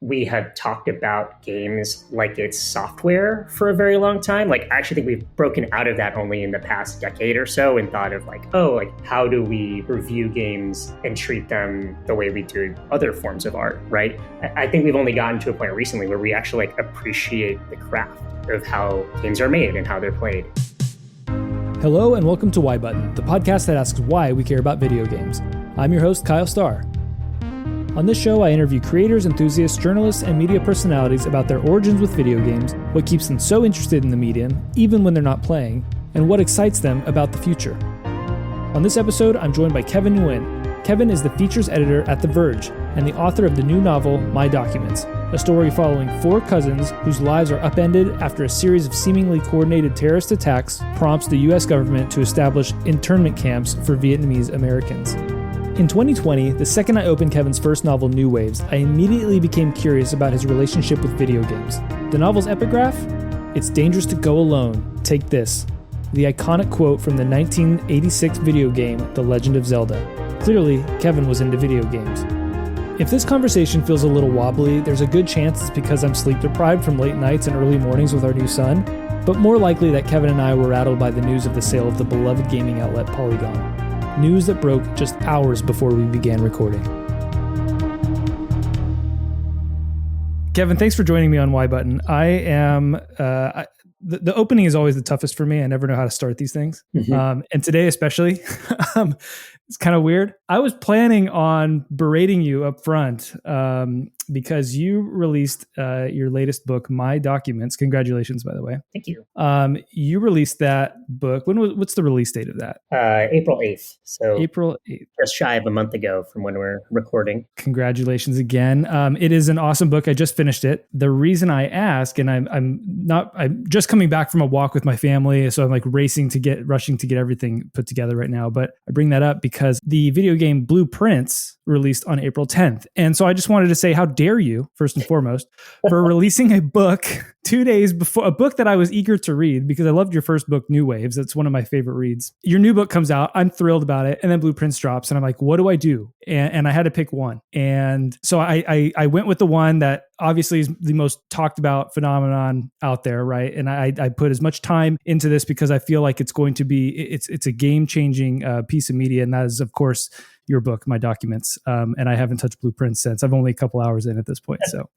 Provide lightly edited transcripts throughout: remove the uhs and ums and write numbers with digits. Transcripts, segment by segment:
we have talked about games like it's software for a very long time. Like, I actually think we've broken out of that only in the past decade or so and thought of like, oh, like how do we review games and treat them the way we do other forms of art, right? I think we've only gotten to a point recently where we actually like appreciate the craft of how games are made and how they're played. Hello and welcome to Why Button, the podcast that asks why we care about video games. I'm your host, Kyle Starr. On this show, I interview creators, enthusiasts, journalists, and media personalities about their origins with video games, what keeps them so interested in the medium, even when they're not playing, and what excites them about the future. On this episode, I'm joined by Kevin Nguyen. Kevin is the features editor at The Verge and the author of the new novel, My Documents, a story following four cousins whose lives are upended after a series of seemingly coordinated terrorist attacks prompts the U.S. government to establish internment camps for Vietnamese Americans. In 2020, the second I opened Kevin's first novel, New Waves, I immediately became curious about his relationship with video games. The novel's epigraph? It's dangerous to go alone. Take this. The iconic quote from the 1986 video game, The Legend of Zelda. Clearly, Kevin was into video games. If this conversation feels a little wobbly, there's a good chance it's because I'm sleep deprived from late nights and early mornings with our new son, but more likely that Kevin and I were rattled by the news of the sale of the beloved gaming outlet Polygon. News that broke just hours before we began recording. Kevin, thanks for joining me on Why Button. The opening is always the toughest for me. I never know how to start these things. Mm-hmm. And today especially, it's kind of weird. I was planning on berating you up front because you released your latest book, My Documents. Congratulations, by the way. Thank you. You released that book. What's the release date of that? April 8th. So April 8th. Just shy of a month ago from when we're recording. Congratulations again. It is an awesome book. I just finished it. The reason I ask, and I'm just coming back from a walk with my family, so I'm like rushing to get everything put together right now. But I bring that up because the video game Blueprints released on April 10th. And so I just wanted to say, how dare you, first and foremost, for releasing a book 2 days before, a book that I was eager to read because I loved your first book, New Waves. That's one of my favorite reads. Your new book comes out. I'm thrilled about it. And then Blueprints drops. And I'm like, what do I do? And I had to pick one. And so I went with the one that obviously is the most talked about phenomenon out there, right? And I put as much time into this because I feel like it's going to be, it's a game-changing piece of media. And that is, of course, your book, My Documents. And I haven't touched Blueprints since. I'm only a couple hours in at this point. So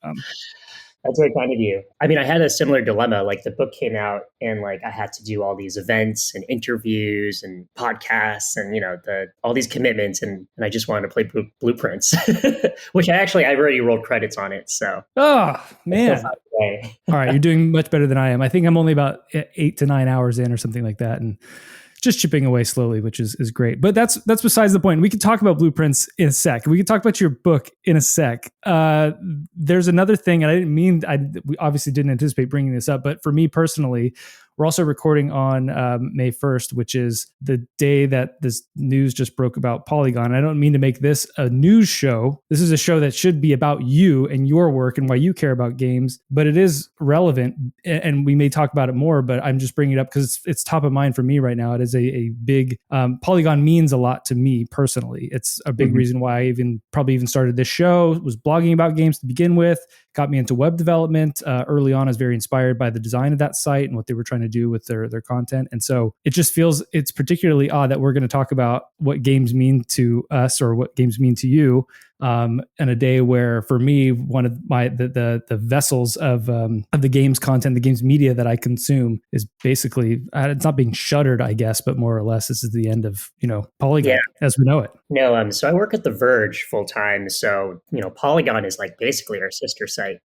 that's very kind of you. I mean, I had a similar dilemma. Like the book came out and like I had to do all these events and interviews and podcasts and, all these commitments. And I just wanted to play Blueprints, which I already rolled credits on it. So. Oh, man. All right. You're doing much better than I am. I think I'm only about 8 to 9 hours in or something like that. And just chipping away slowly, which is great. But that's besides the point. We can talk about Blueprints in a sec. We can talk about your book in a sec. There's another thing, and we obviously didn't anticipate bringing this up, but for me personally, we're also recording on May 1st, which is the day that this news just broke about Polygon. I don't mean to make this a news show. This is a show that should be about you and your work and why you care about games, but it is relevant, and we may talk about it more, but I'm just bringing it up because it's top of mind for me right now. It is a big, Polygon means a lot to me personally. It's a big reason why I probably even started this show, was blogging about games to begin with, got me into web development. Early on, I was very inspired by the design of that site and what they were trying to do with their content. And so it just feels it's particularly odd that we're going to talk about what games mean to us or what games mean to you in a day where, for me, one of the vessels of the games content, the games media that I consume is basically, it's not being shuttered, I guess, but more or less this is the end of, Polygon as we know it. No, so I work at The Verge full time. So, Polygon is like basically our sister site.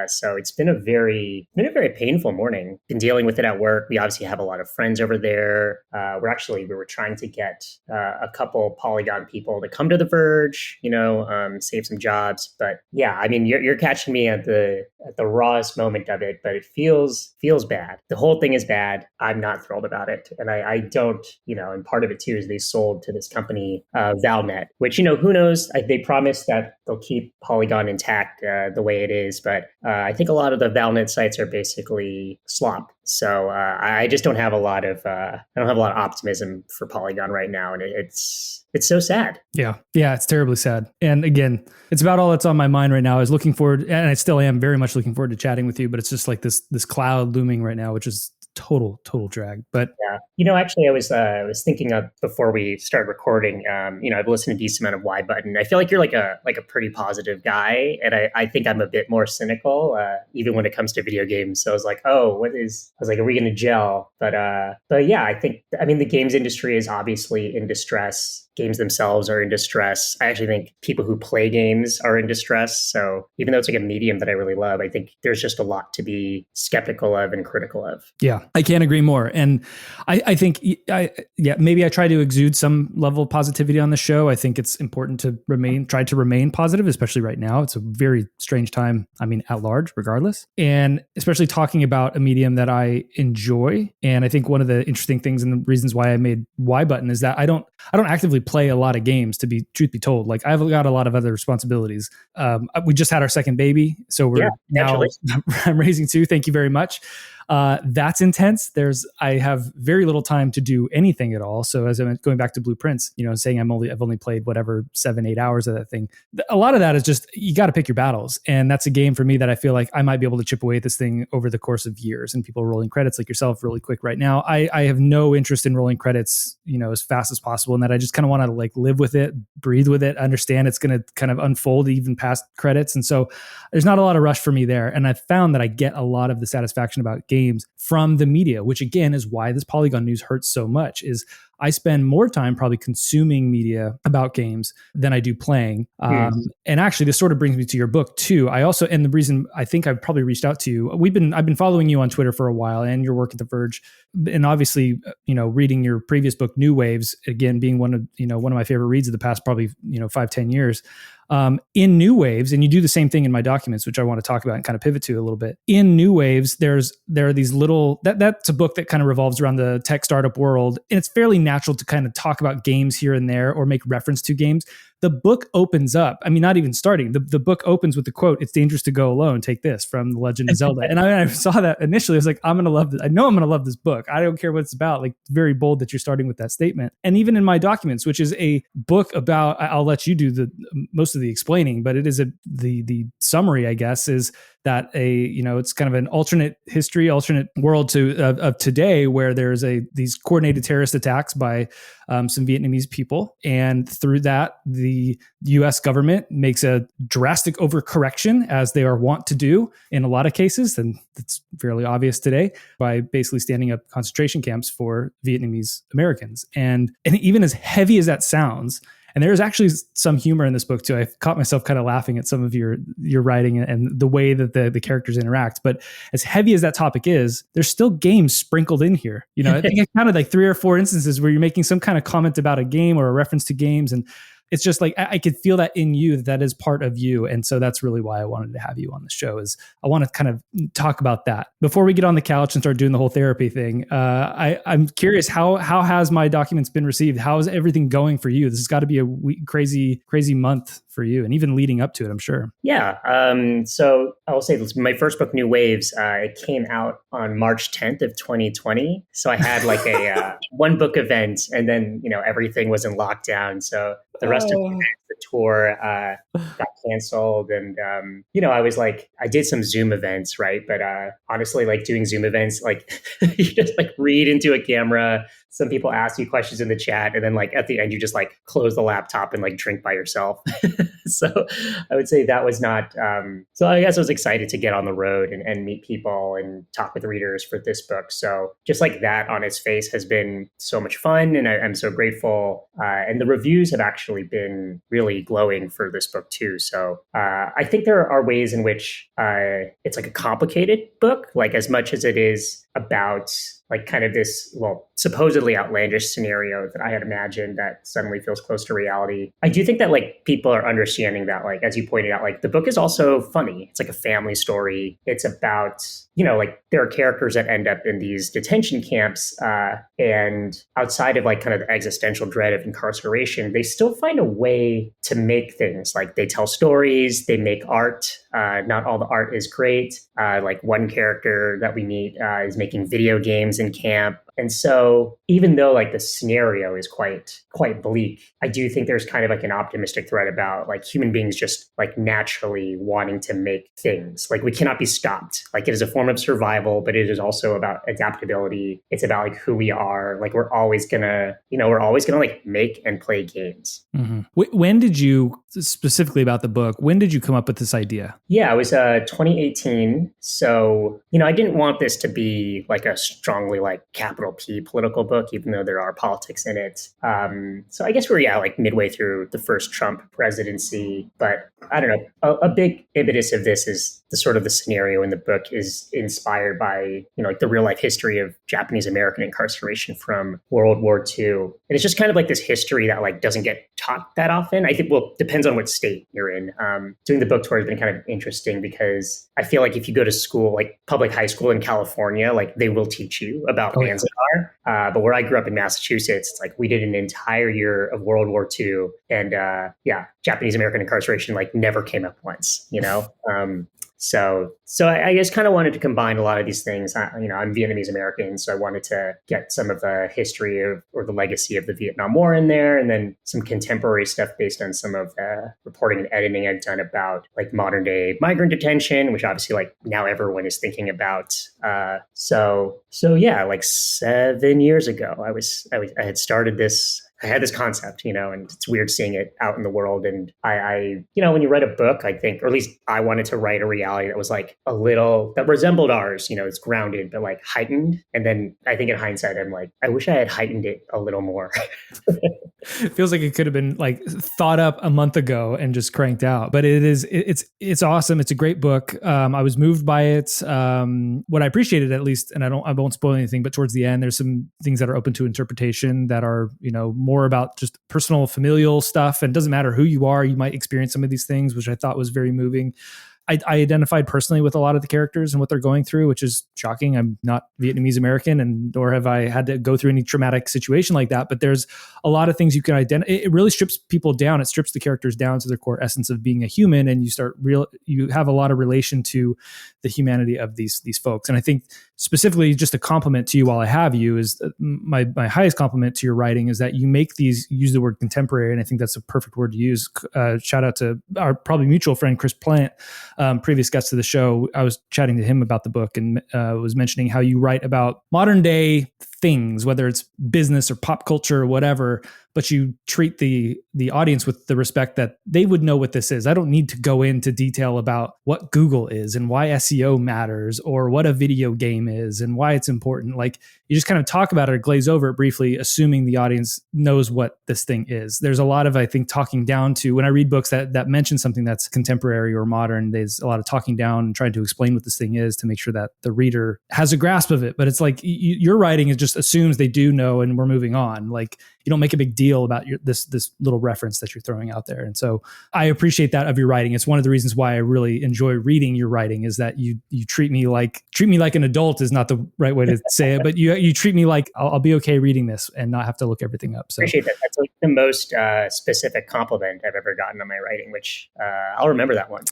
So it's been a very painful morning. Been dealing with it at work. We obviously have a lot of friends over there. We were trying to get a couple Polygon people to come to The Verge, save some jobs. But yeah, I mean, you're catching me at the at the rawest moment of it, but it feels bad. The whole thing is bad. I'm not thrilled about it, and I don't, and part of it too is they sold to this company, Valnet, which who knows? They promised that they'll keep Polygon intact the way it is, but I think a lot of the Valnet sites are basically slop. So I just don't have a lot of optimism for Polygon right now, and it's so sad. Yeah, it's terribly sad. And again, it's about all that's on my mind right now. I was looking forward, and I still am very much looking forward to chatting with you. But it's just like this cloud looming right now, which is total drag. But yeah, actually, I was thinking of before we started recording. I've listened to a decent amount of Y Button. I feel like you're like a pretty positive guy, and I think I'm a bit more cynical, even when it comes to video games. So I was like, are we going to gel? But yeah, I mean, the games industry is obviously in distress. Games themselves are in distress. I actually think people who play games are in distress. So even though it's like a medium that I really love, I think there's just a lot to be skeptical of and critical of. Yeah, I can't agree more. And I think, maybe I try to exude some level of positivity on the show. I think it's important to try to remain positive, especially right now. It's a very strange time, I mean, at large, regardless. And especially talking about a medium that I enjoy. And I think one of the interesting things and the reasons why I made Y Button is that I don't actively play a lot of games, to be truth be told. Like, I've got a lot of other responsibilities. We just had our second baby, so we're now I'm raising two. Thank you very much. That's intense. I have very little time to do anything at all. So as I'm going back to Blueprints, saying I've only played whatever 7-8 hours of that thing. A lot of that is just, you got to pick your battles. And that's a game for me that I feel like I might be able to chip away at this thing over the course of years. And people are rolling credits like yourself really quick right now. I have no interest in rolling credits, as fast as possible. And that I just kind of want to like live with it, breathe with it, understand it's going to kind of unfold even past credits. And so there's not a lot of rush for me there. And I found that I get a lot of the satisfaction about games from the media, which again is why this Polygon news hurts so much. Is I spend more time probably consuming media about games than I do playing. And actually, this sort of brings me to your book too. And the reason I think I've probably reached out to you, I've been following you on Twitter for a while, and your work at The Verge, and obviously, reading your previous book, New Waves, again being one of my favorite reads of the past probably 5-10 years. In New Waves, and you do the same thing in my documents, which I want to talk about and kind of pivot to a little bit. In New Waves, there are these little, that's a book that kind of revolves around the tech startup world. And it's fairly natural to kind of talk about games here and there or make reference to games. The book opens up, I mean, not even starting, the book opens with the quote, "It's dangerous to go alone. Take this," from The Legend of Zelda. And I saw that initially. I was like, I'm going to love this. I know I'm going to love this book. I don't care what it's about. Like, very bold that you're starting with that statement. And even in my documents, which is a book about, I'll let you do most of the explaining, but it is the summary, I guess, is that it's kind of an alternate history, alternate world of today, where there's these coordinated terrorist attacks by some Vietnamese people. And through that, the US government makes a drastic overcorrection, as they are wont to do in a lot of cases. And it's fairly obvious today, by basically standing up concentration camps for Vietnamese Americans. And even as heavy as that sounds, and there's actually some humor in this book too. I caught myself kind of laughing at some of your writing and the way that the characters interact. But as heavy as that topic is, there's still games sprinkled in here. I think I counted like 3 or 4 instances where you're making some kind of comment about a game or a reference to games, and it's just like I could feel that in you, that is part of you. And so that's really why I wanted to have you on the show, is I want to kind of talk about that. Before we get on the couch and start doing the whole therapy thing, I'm curious, how has my documents been received? How is everything going for you? This has got to be a crazy month for you, and even leading up to it, I'm sure. Yeah. So I will say this, my first book, New Waves, it came out on March 10th of 2020. So I had like a one book event, and then, everything was in lockdown. So the rest of the tour got canceled. And, I was like, I did some Zoom events, right? But honestly, like doing Zoom events, like you just like read into a camera. Some people ask you questions in the chat, and then like at the end, you just like close the laptop and like drink by yourself. So I would say that was not, so I guess I was excited to get on the road and meet people and talk with readers for this book. So just like that on its face has been so much fun, and I'm so grateful. And the reviews have actually been really glowing for this book too. So I think there are ways in which it's like a complicated book, like as much as it is about like kind of this, well, supposedly outlandish scenario that I had imagined that suddenly feels close to reality. I do think that like people are understanding that, like, as you pointed out, like the book is also funny. It's like a family story. It's about, like there are characters that end up in these detention camps, and outside of like kind of the existential dread of incarceration, they still find a way to make things. Like they tell stories, they make art. Not all the art is great. Like one character that we meet is making video games in camp. And so even though like the scenario is quite bleak, I do think there's kind of like an optimistic thread about like human beings just like naturally wanting to make things. Like we cannot be stopped. Like it is a form of survival, but it is also about adaptability. It's about like who we are. Like we're always gonna like make and play games. Mm-hmm. When did you, specifically about the book, when did you come up with this idea? Yeah, it was 2018. So, I didn't want this to be like a strongly like capital P political book, even though there are politics in it. So I guess we're, like midway through the first Trump presidency. But I don't know, a big impetus of this is the sort of the scenario in the book is inspired by, like the real life history of Japanese American incarceration from World War II. And it's just kind of like this history that like doesn't get taught that often. I think, well, depends on what state you're in. Doing the book tour has been kind of interesting because I feel like if you go to school, like public high school in California, like they will teach you about Manzanar. But where I grew up in Massachusetts, it's like we did an entire year of World War II, and Japanese American incarceration like never came up once, So I just kind of wanted to combine a lot of these things. I'm Vietnamese American, so I wanted to get some of the history of or the legacy of the Vietnam War in there, and then some contemporary stuff based on some of the reporting and editing I've done about like modern day migrant detention, which obviously like now everyone is thinking about. So yeah, like 7 years ago, I had started this. I had this concept, and it's weird seeing it out in the world. And I when you write a book, I think, or at least I wanted to write a reality that was like that resembled ours, it's grounded, but like heightened. And then I think in hindsight, I'm like, I wish I had heightened it a little more. It feels like it could have been like thought up a month ago and just cranked out, but it's awesome. It's a great book. I was moved by it. What I appreciated, at least, and I won't spoil anything, but towards the end, there's some things that are open to interpretation that are, more about just personal familial stuff. And it doesn't matter who you are, you might experience some of these things, which I thought was very moving. I identified personally with a lot of the characters and what they're going through, which is shocking. I'm not Vietnamese American, and nor have I had to go through any traumatic situation like that. But there's a lot of things you can identify. It really strips people down. It strips the characters down to their core essence of being a human, and you have a lot of relation to the humanity of these folks. And I think specifically, just a compliment to you while I have you, is my highest compliment to your writing is that you use the word contemporary, and I think that's a perfect word to use. Shout out to our probably mutual friend Chris Plant. Previous guest of the show, I was chatting to him about the book and was mentioning how you write about modern day things, whether it's business or pop culture or whatever, but you treat the audience with the respect that they would know what this is. I don't need to go into detail about what Google is and why SEO matters or what a video game is and why it's important. Like you just kind of talk about it or glaze over it briefly, assuming the audience knows what this thing is. There's a lot of, I think, talking down to when I read books that mention something that's contemporary or modern, there's a lot of talking down and trying to explain what this thing is to make sure that the reader has a grasp of it. But it's like your writing is just assumes they do know and we're moving on. Like you don't make a big deal about this little reference that you're throwing out there. And so I appreciate that of your writing. It's one of the reasons why I really enjoy reading your writing is that you treat me like an adult is not the right way to say it, but you treat me like I'll be okay reading this and not have to look everything up. So appreciate that. That's like the most specific compliment I've ever gotten on my writing, which I'll remember that one.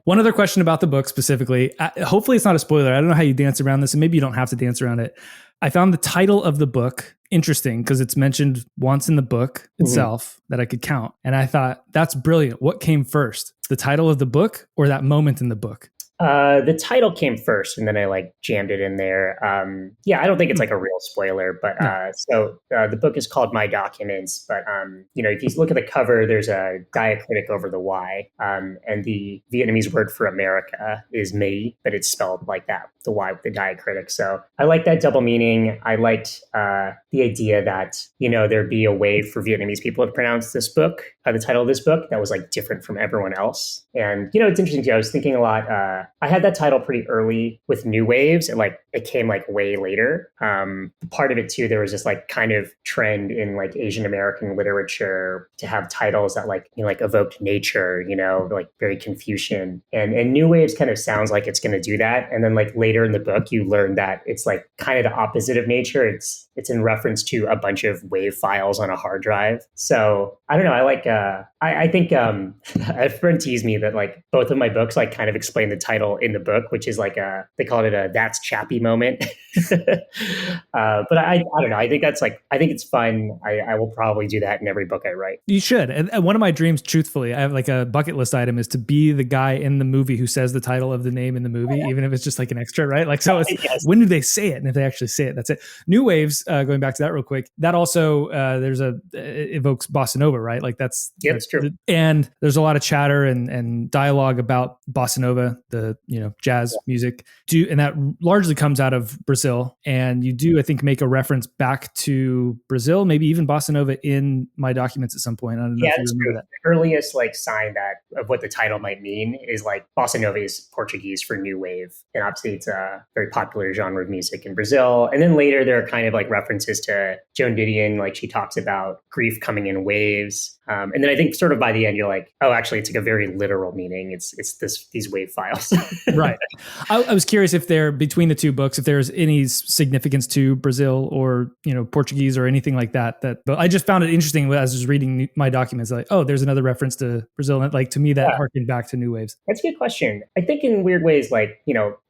One other question about the book specifically. Hopefully it's not a spoiler. I don't know how you dance around this, and maybe you don't have to dance around it. I found the title of the book interesting because it's mentioned once in the book itself that I could count. And I thought, that's brilliant. What came first? The title of the book or that moment in the book? The title came first, and then I like jammed it in there. I don't think it's like a real spoiler, but the book is called My Documents. But if you look at the cover, there's a diacritic over the Y, and the Vietnamese word for America is "me," but it's spelled like that, the Y with the diacritic. So I like that double meaning. I liked the idea that there'd be a way for Vietnamese people to pronounce this book, the title of this book, that was like different from everyone else. And it's interesting too. I was thinking a lot. I had that title pretty early with New Waves, and like it came like way later. Part of it too, there was this like kind of trend in like Asian American literature to have titles that like like evoked nature, like very Confucian, and New Waves kind of sounds like it's going to do that. And then like later in the book, you learn that it's like kind of the opposite of nature. It's in reference to a bunch of wave files on a hard drive. So I don't know. I like. I think a friend teased me that like both of my books like kind of explain the title in the book, which is like they called it a "that's chappy" moment. But I don't know. I think it's fun. I will probably do that in every book I write. You should. And one of my dreams, truthfully, I have like a bucket list item is to be the guy in the movie who says the title of the name in the movie, even if it's just like an extra, right? Like, so it's, yes. When do they say it? And if they actually say it, that's it. New Waves, going back to that real quick, that also, it evokes Bossa Nova, right? Like that's true. And there's a lot of chatter and dialogue about Bossa Nova, the, jazz music, and that largely comes out of Brazil. And you do, I think, make a reference back to Brazil, maybe even Bossa Nova in my documents at some point. I don't know if you remember that. The earliest like sign of what the title might mean is like Bossa Nova is Portuguese for new wave. And obviously it's a very popular genre of music in Brazil. And then later there are kind of like references to Joan Didion, like she talks about grief coming in waves. And then I think sort of by the end, you're like, oh, actually, it's like a very literal meaning. It's these wave files. Right. I was curious if between the two books, if there's any significance to Brazil or, Portuguese or anything like that. But I just found it interesting as I was reading my documents, like, oh, there's another reference to Brazil. And like, to me, that harkened back to New Waves. That's a good question. I think in weird ways, like,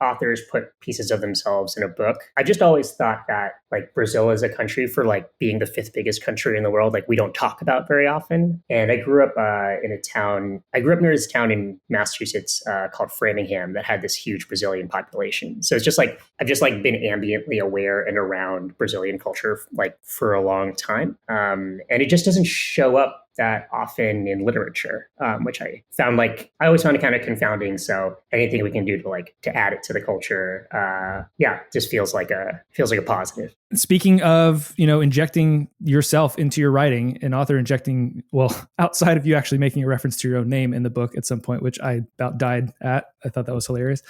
authors put pieces of themselves in a book. I just always thought that like Brazil is a country for like being the fifth biggest country in the world, like we don't talk about very often. And I grew up near this town in Massachusetts called Framingham that had this huge Brazilian population. So it's just like, I've just like been ambiently aware and around Brazilian culture like for a long time. And it just doesn't show up that often in literature, which I always found it kind of confounding. So anything we can do to add it to the culture, just feels like a positive. Speaking of, injecting yourself into your writing, an author injecting, outside of you actually making a reference to your own name in the book at some point, which I about died at. I thought that was hilarious.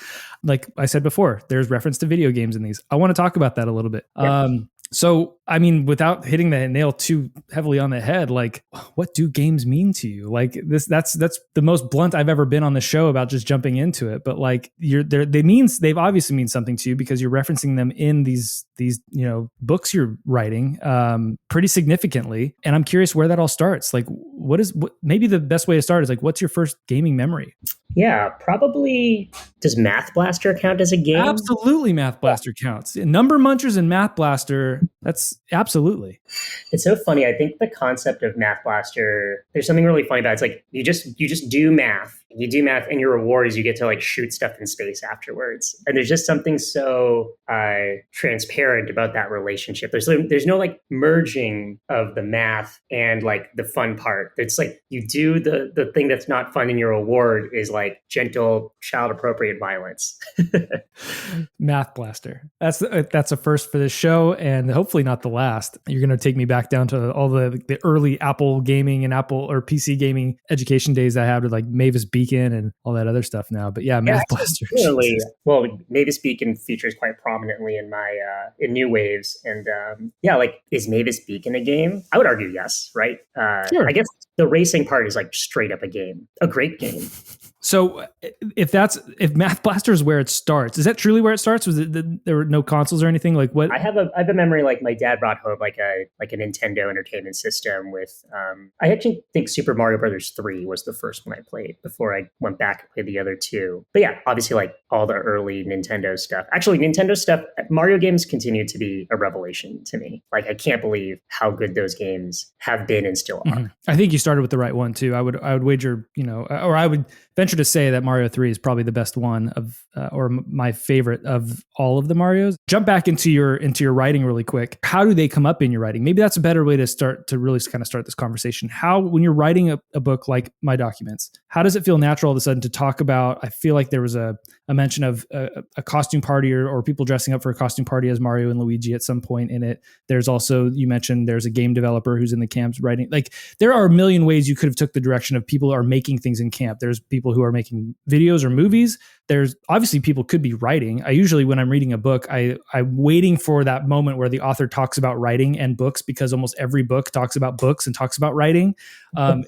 Like I said before, there's reference to video games in these. I want to talk about that a little bit. Yeah. So, I mean, without hitting the nail too heavily on the head, like, what do games mean to you? Like that's the most blunt I've ever been on the show about just jumping into it. But like they've obviously mean something to you because you're referencing them in these books you're writing pretty significantly. And I'm curious where that all starts. Like, maybe the best way to start is like, what's your first gaming memory? Yeah, probably. Does Math Blaster count as a game? Absolutely, Math Blaster counts. Number Munchers and Math Blaster, that's absolutely. It's so funny. I think the concept of Math Blaster, there's something really funny about it. It's like you just do math. You do math, and your reward is you get to like shoot stuff in space afterwards. And there's just something so transparent about that relationship. There's no like merging of the math and like the fun part. It's like you do the thing that's not fun, and your reward is like gentle, child appropriate violence. Math Blaster. That's a first for this show, and hopefully not the last. You're going to take me back down to all the early Apple gaming and Apple or PC gaming education days I had with like Mavis Beacon and all that other stuff now. But yeah, Math Blaster. Really, Mavis Beacon features quite prominently in my in New Waves, and like, is Mavis Beacon a game? I would argue yes, right? Sure. I guess the racing part is like straight up a game, a great game. So if Math Blaster is where it starts, is that truly where it starts? Was it there were no consoles or anything? Like what? I have a memory like my dad brought home like a Nintendo Entertainment System with I actually think Super Mario Brothers 3 was the first one I played before I went back and played the other two. But yeah, obviously like all the early Nintendo stuff. Actually, Nintendo stuff, Mario games continue to be a revelation to me. Like I can't believe how good those games have been and still are. Mm-hmm. I think you started with the right one too. I would wager, or I would venture to say that Mario 3 is probably the best one of, or my favorite of all of the Marios. Jump back into your writing really quick. How do they come up in your writing? Maybe that's a better way to really kind of start this conversation. How, when you're writing a book like My Documents, how does it feel natural all of a sudden to talk about, I feel like there was a mention of a costume party or people dressing up for a costume party as Mario and Luigi at some point in it. There's also, you mentioned there's a game developer who's in the camps writing. Like there are a million ways you could have took the direction of people are making things in camp. There's people who are making videos or movies. there's obviously people could be writing. I usually, when I'm reading a book, I'm waiting for that moment where the author talks about writing and books, because almost every book talks about books and talks about writing.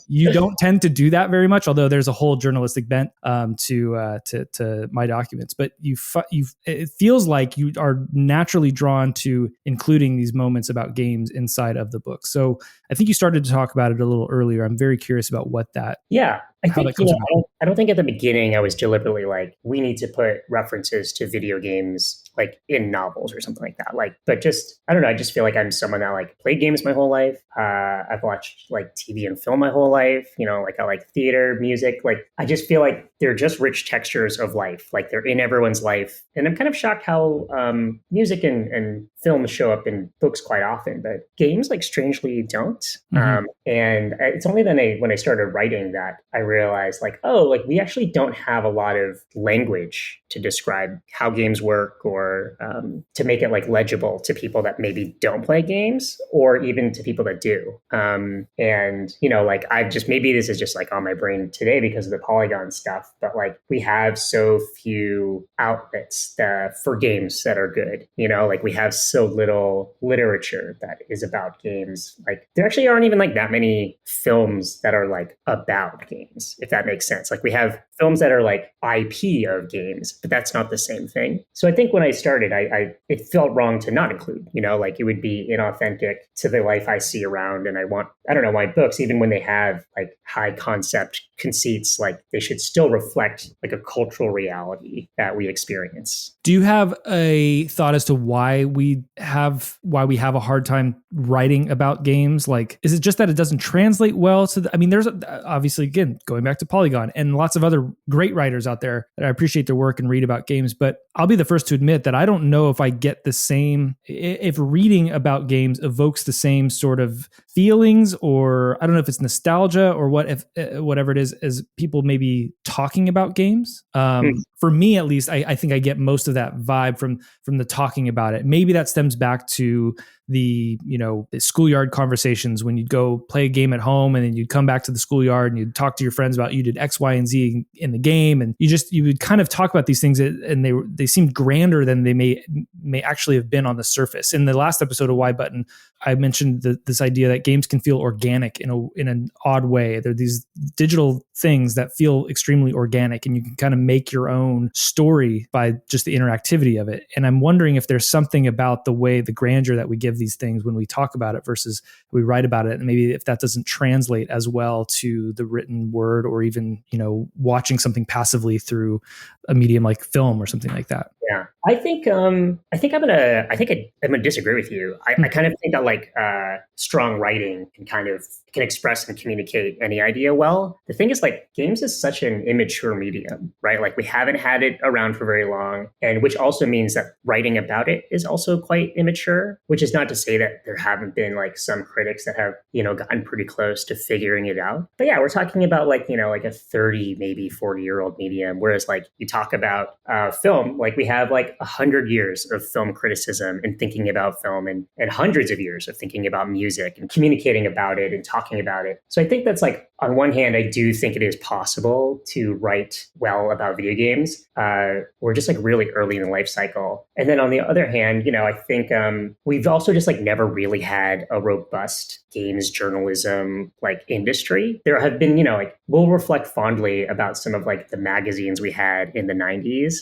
You don't tend to do that very much, although there's a whole journalistic bent to my documents. But it feels like you are naturally drawn to including these moments about games inside of the book. So I think you started to talk about it a little earlier. I'm very curious about what that. Yeah, I think I don't think at the beginning I was deliberately like, we need to put references to video games like in novels or something like that. Like, but just I don't know. I just feel like I'm someone that like played games my whole life. I've watched like TV and film my whole life. Like I like theater, music. Like I just feel like they're just rich textures of life. Like they're in everyone's life, and I'm kind of shocked how music and film show up in books quite often, but games like strangely don't. Mm-hmm. And it's only then when I started writing that I realized like, oh, like we actually don't have a lot of language to describe how games work, or to make it like legible to people that maybe don't play games, or even to people that do. And like I've just, maybe this is just like on my brain today because of the Polygon stuff, but like we have so few outlets for games that are good. Like we have so little literature that is about games. Like there actually aren't even like that many films that are like about games, if that makes sense. Like we have films that are like IP of games, but that's not the same thing. So I think when I started, it felt wrong to not include, like it would be inauthentic to the life I see around. And I don't know, my books, even when they have like high concept conceits, like they should still reflect like a cultural reality that we experience. Do you have a thought as to why we have a hard time writing about games? Like, is it just that it doesn't translate well to there's obviously, again, going back to Polygon and lots of other great writers out there that I appreciate their work and read about games, but I'll be the first to admit that I don't know if I get the same, if reading about games evokes the same sort of feelings, or I don't know if it's nostalgia or whatever it is, as people maybe talking about games. For me, at least, I think I get most of that vibe from the talking about it. Maybe that stems back to the schoolyard conversations when you'd go play a game at home and then you'd come back to the schoolyard and you'd talk to your friends about you did X, Y, and Z in the game, and you would kind of talk about these things, and they seemed grander than they may actually have been on the surface. In the last episode of Y Button, I mentioned this idea that games can feel organic in an odd way. They're these digital things that feel extremely organic, and you can kind of make your own story by just the interactivity of it. And I'm wondering if there's something about the grandeur that we give these things when we talk about it versus we write about it, and maybe if that doesn't translate as well to the written word, or even watching something passively through a medium like film or something like that. Yeah, I think I'm gonna disagree with you. I kind of think that like strong writing can express and communicate any idea well. The thing is, like, games is such an immature medium, right? Like we haven't had it around for very long, and which also means that writing about it is also quite immature. Which is not to say that there haven't been like some critics that have gotten pretty close to figuring it out. But yeah, we're talking about like like a 30 maybe 40-year-old medium, whereas like you talk about film, like we have like 100 years of film criticism and thinking about film, and hundreds of years of thinking about music and communicating about it and talking about it. So I think that's like, on one hand, I do think it is possible to write well about video games. We're just like really early in the life cycle. And then on the other hand, I think we've also just like never really had a robust games journalism like industry. There have been, like we'll reflect fondly about some of like the magazines we had in the 90s,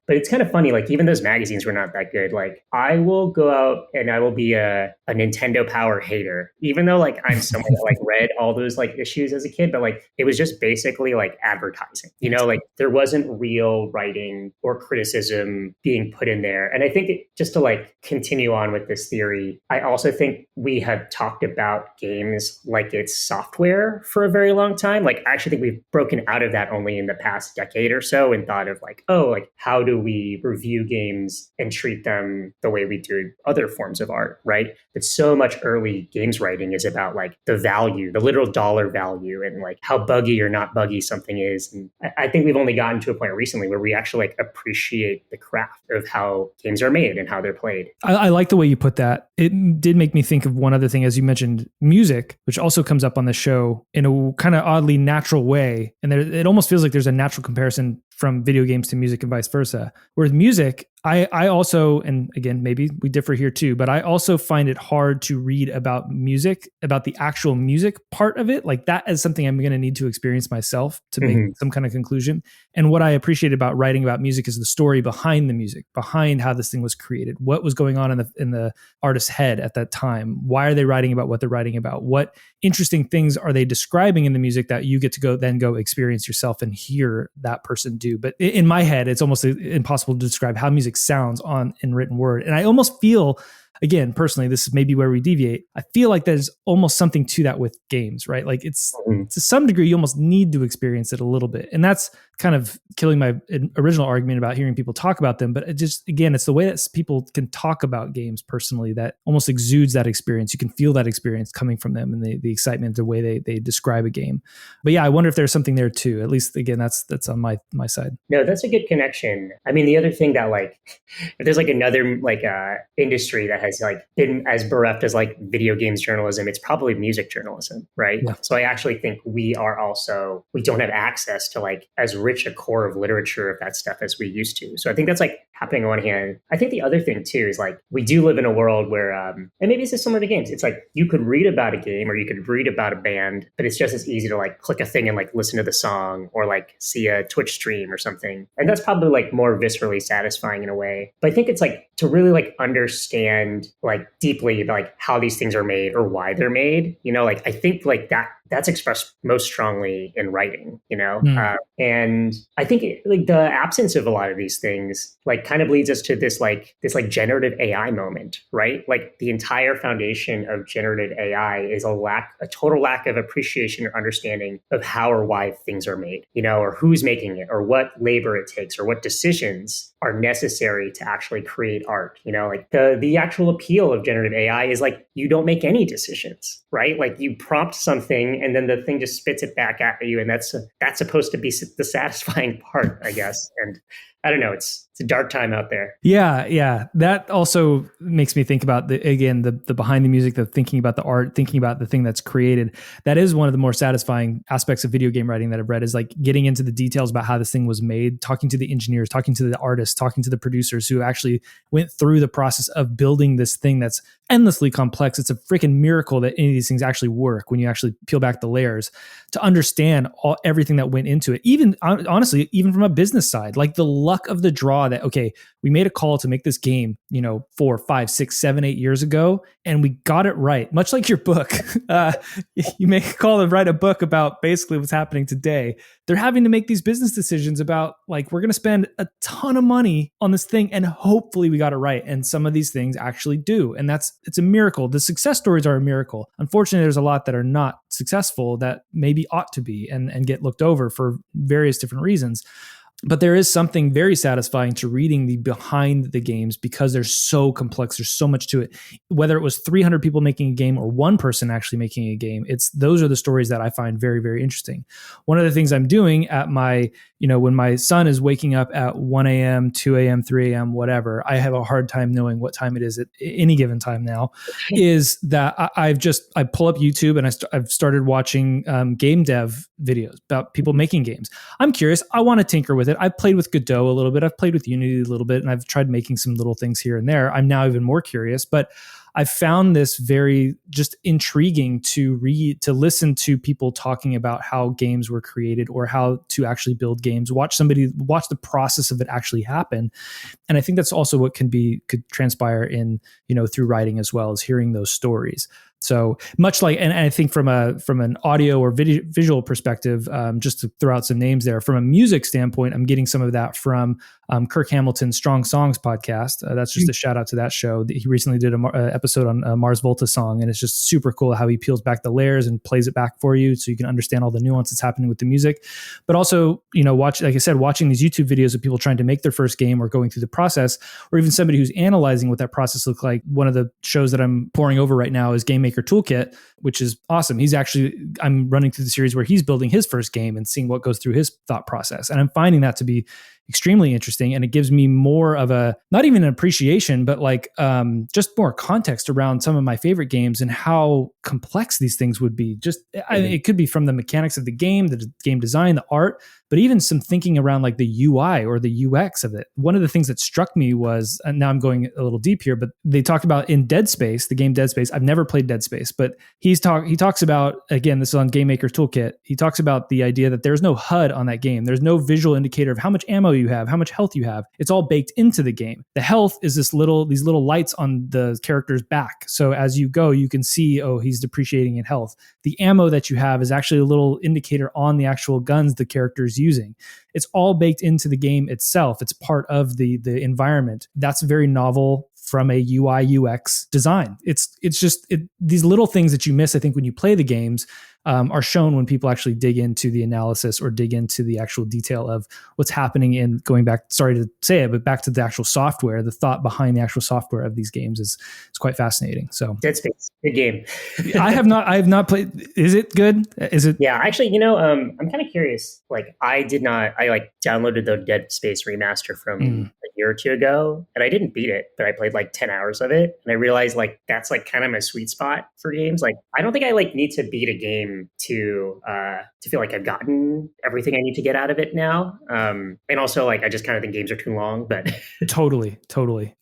but it's kind of funny, like even those magazines were not that good. Like I will go out and I will be a Nintendo Power hater, even though like I'm someone that like read all those like issues as a kid, but like it was just basically like advertising, like there wasn't real writing or criticism being put in there. And I think just to like continue on with this theory, I also think we have talked about games like it's software for a very long time. Like I actually think we've broken out of that only in the past decade or so, and thought of like, oh, like how do we review games and treat them the way we do other forms of art, right? But so much early games writing is about like the value, the literal dollar value, and like how buggy or not buggy something is. And I think we've only gotten to a point recently where we actually like appreciate the craft of how games are made and how they're played. I like the way you put that. It did make me think of one other thing, as you mentioned, music, which also comes up on the show in a kind of oddly natural way. And it almost feels like there's a natural comparison from video games to music and vice versa. Whereas music, I also, and again, maybe we differ here too, but I also find it hard to read about music, about the actual music part of it. Like that is something I'm going to need to experience myself to make some kind of conclusion. And what I appreciate about writing about music is the story behind the music, behind how this thing was created, what was going on in the artist's head at that time. Why are they writing about what they're writing about? What interesting things are they describing in the music that you get to go experience yourself and hear that person do? But in my head, it's almost impossible to describe how music sounds in written word. And I almost feel, again, personally, this is maybe where we deviate. I feel like there's almost something to that with games, right? Like it's to some degree, you almost need to experience it a little bit. And that's kind of killing my original argument about hearing people talk about them. But it just, again, it's the way that people can talk about games personally that almost exudes that experience. You can feel that experience coming from them and the excitement, the way they describe a game. But yeah, I wonder if there's something there too. At least, again, that's on my side. No, that's a good connection. I mean, the other thing that like, if there's like another like industry that has like been as bereft as like video games journalism, it's probably music journalism, right? Yeah. So I actually think we don't have access to like as rich a core of literature of that stuff as we used to. So I think that's like happening on one hand. I think the other thing too is like we do live in a world where, and maybe this is similar to games. It's like you could read about a game or you could read about a band, but it's just as easy to like click a thing and like listen to the song or like see a Twitch stream or something. And that's probably like more viscerally satisfying in a way. But I think it's like to really like understand like deeply like how these things are made or why they're made, you know, like I think like that's expressed most strongly in writing, you know? And I think like the absence of a lot of these things like kind of leads us to this generative AI moment, right? Like the entire foundation of generative AI is a total lack of appreciation or understanding of how or why things are made, you know, or who's making it or what labor it takes or what decisions are necessary to actually create art. You know, like the actual appeal of generative AI is like you don't make any decisions, right? Like you prompt something and then the thing just spits it back at you, and that's supposed to be the satisfying part, I guess. And I don't know, it's a dark time out there. Yeah. That also makes me think about the behind the music, the thinking about the art, thinking about the thing that's created. That is one of the more satisfying aspects of video game writing that I've read, is like getting into the details about how this thing was made, talking to the engineers, talking to the artists, talking to the producers who actually went through the process of building this thing that's endlessly complex. It's a freaking miracle that any of these things actually work when you actually peel back the layers to understand everything that went into it. Even honestly, even from a business side, like the luck of the draw that, okay, we made a call to make this game, 4, 5, 6, 7, 8 years ago, and we got it right. Much like your book, you make a call to write a book about basically what's happening today. They're having to make these business decisions about like, we're going to spend a ton of money on this thing and hopefully we got it right. And some of these things actually do. And it's a miracle. The success stories are a miracle. Unfortunately, there's a lot that are not successful that maybe ought to be and get looked over for various different reasons. But there is something very satisfying to reading the behind the games because they're so complex. There's so much to it. Whether it was 300 people making a game or one person actually making a game, those are the stories that I find very, very interesting. One of the things I'm doing at my, when my son is waking up at 1 a.m., 2 a.m., 3 a.m., whatever, I have a hard time knowing what time it is at any given time now, is that I pull up YouTube and I've started watching game dev videos about people making games. I'm curious. I want to tinker with it. I've played with Godot a little bit. I've played with Unity a little bit, and I've tried making some little things here and there. I'm now even more curious, but I found this very just intriguing to listen to people talking about how games were created or how to actually build games, watch the process of it actually happen. And I think that's also what could transpire in, through writing as well, as hearing those stories. So much like, and I think from an audio or visual perspective, just to throw out some names there, from a music standpoint, I'm getting some of that from Kirk Hamilton's Strong Songs podcast. That's just a shout out to that show. He recently did an episode on Mars Volta song, and it's just super cool how he peels back the layers and plays it back for you so you can understand all the nuance that's happening with the music. But also, watching these YouTube videos of people trying to make their first game or going through the process, or even somebody who's analyzing what that process looks like. One of the shows that I'm pouring over right now is Game Maker Toolkit, which is awesome. I'm running through the series where he's building his first game and seeing what goes through his thought process. And I'm finding that to be extremely interesting. And it gives me more of a, not even an appreciation, but like just more context around some of my favorite games and how complex these things would be. Just, it could be from the mechanics of the game, the game design, the art, but even some thinking around like the UI or the UX of it. One of the things that struck me was, and now I'm going a little deep here, but they talked about in Dead Space, the game Dead Space. I've never played Dead Space, but he talks about, again, this is on Game Maker's Toolkit. He talks about the idea that there's no HUD on that game. There's no visual indicator of how much ammo you have, how much health you have. It's all baked into the game. The health is these little lights on the character's back. So as you go, you can see, oh, he's depreciating in health. The ammo that you have is actually a little indicator on the actual guns the character is using. It's all baked into the game itself. It's part of the environment. That's very novel from a UI UX design. It's just these little things that you miss, I think, when you play the games, are shown when people actually dig into the analysis or dig into the actual detail of what's happening in going back, sorry to say it, but back to the actual software. The thought behind the actual software of these games is quite fascinating. So Dead Space, good game. I have not played. Is it good? Is it? Yeah, actually, I'm kind of curious. Like, I downloaded the Dead Space remaster from a year or two ago, and I didn't beat it, but I played like 10 hours of it, and I realized like that's like kind of my sweet spot for games. Like, I don't think I like need to beat a game to feel like I've gotten everything I need to get out of it now. And also, like, I just kind of think games are too long. But totally.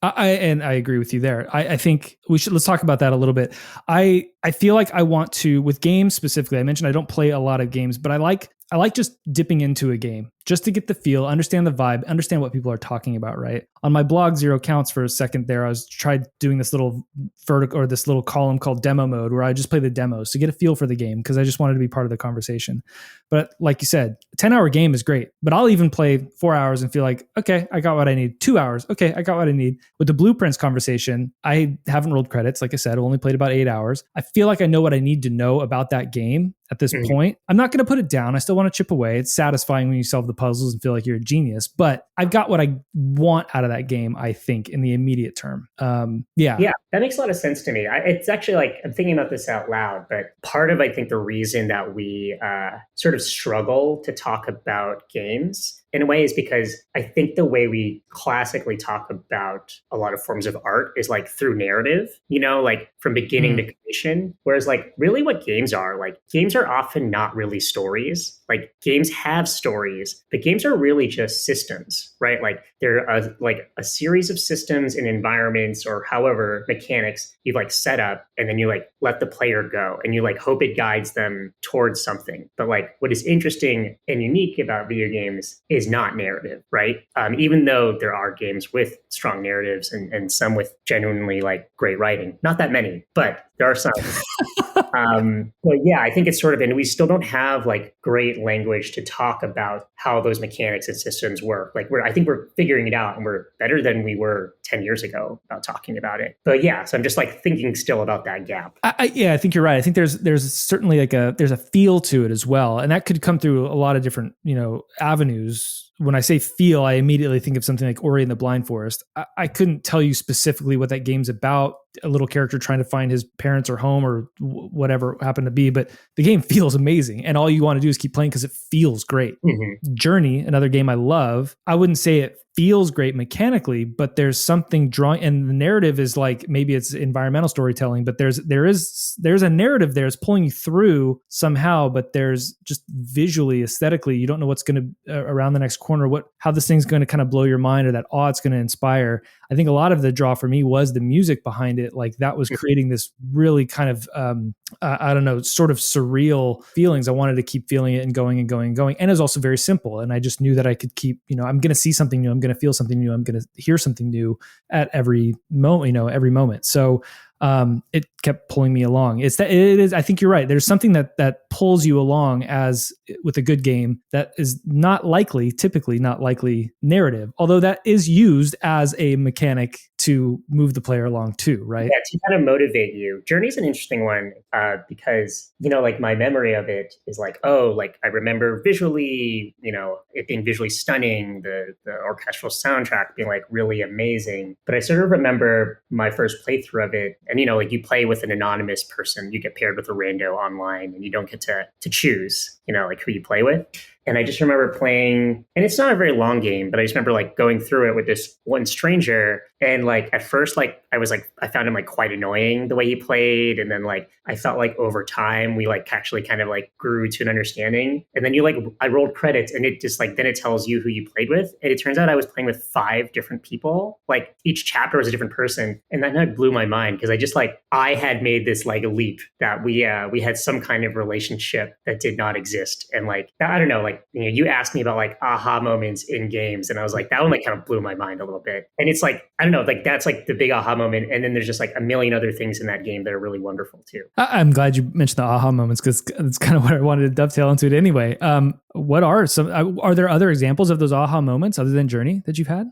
I agree with you there. I think let's talk about that a little bit. I feel like I want to, with games specifically, I mentioned I don't play a lot of games, but I like just dipping into a game just to get the feel, understand the vibe, understand what people are talking about, right? On my blog, Zero Counts, for a second there, I tried doing this little vertical or this little column called demo mode where I just play the demos to get a feel for the game because I just wanted to be part of the conversation. But like you said, a 10-hour game is great, but I'll even play 4 hours and feel like, okay, I got what I need. 2 hours, okay, I got what I need. With the Blueprints conversation, I haven't rolled credits. Like I said, I only played about 8 hours. I feel like I know what I need to know about that game at this point. I'm not going to put it down. I still want to chip away. It's satisfying when you solve the puzzles and feel like you're a genius, but I've got what I want out of that game, I think, in the immediate term. Yeah, that makes a lot of sense to me. It's actually like, I'm thinking about this out loud, but part of, I think, the reason that we sort of struggle to talk about games in a way is because I think the way we classically talk about a lot of forms of art is like through narrative, like from beginning to completion. Whereas like really what games are often not really stories. Like games have stories, but games are really just systems, right? Like they're a series of systems and environments or however mechanics you've like set up, and then you like let the player go and you like hope it guides them towards something. But like what is interesting and unique about video games is not narrative, right? Even though there are games with strong narratives and some with genuinely like great writing, not that many, but there are some. But yeah, I think it's sort of, and we still don't have like great language to talk about how those mechanics and systems work. Like I think we're figuring it out, and we're better than we were 10 years ago about talking about it. But yeah, so I'm just like thinking still about that gap. I think you're right. I think there's certainly like there's a feel to it as well, and that could come through a lot of different avenues. When I say feel, I immediately think of something like Ori and the Blind Forest. I couldn't tell you specifically what that game's about. A little character trying to find his parents or home or whatever it happened to be, but the game feels amazing, and all you want to do is keep playing because it feels great. Journey, another game I love. I wouldn't say it feels great mechanically, but there's something drawing, and the narrative is like, maybe it's environmental storytelling, but there's a narrative there. It's pulling you through somehow, but there's just visually, aesthetically, you don't know what's going to around the next corner, how this thing's going to kind of blow your mind, or that awe it's going to inspire. I think a lot of the draw for me was the music behind it. Like that was creating this really kind of, I don't know, sort of surreal feelings. I wanted to keep feeling it and going and going and going. And it was also very simple. And I just knew that I could keep, I'm going to see something new. I'm going to feel something new. I'm going to hear something new at every moment, every moment. So it kept pulling me along. It is, I think you're right. There's something that pulls you along as with a good game that is typically not likely narrative, although that is used as a mechanic to move the player along too, right? Yeah, to kind of motivate you. Journey's an interesting one because, like my memory of it is like, I remember visually, it being visually stunning, the orchestral soundtrack being like really amazing. But I sort of remember my first playthrough of it, and, like you play with an anonymous person, you get paired with a rando online, and you don't get to choose, like who you play with. And I just remember playing, and it's not a very long game, but I just remember like going through it with this one stranger. And like at first, like I found him like quite annoying the way he played. And then like I felt like over time we like actually kind of like grew to an understanding. And then I rolled credits and it just like then it tells you who you played with. And it turns out I was playing with 5 different people. Like each chapter was a different person. And that blew my mind because I had made this like a leap that we had some kind of relationship that did not exist. And like I don't know, like you asked me about like aha moments in games, and I was like that one like kind of blew my mind a little bit. And it's like I don't know, like that's like the big aha moment. And then there's just like a million other things in that game that are really wonderful too. I'm glad you mentioned the aha moments because it's kind of what I wanted to dovetail into it anyway. What are are there other examples of those aha moments other than Journey that you've had?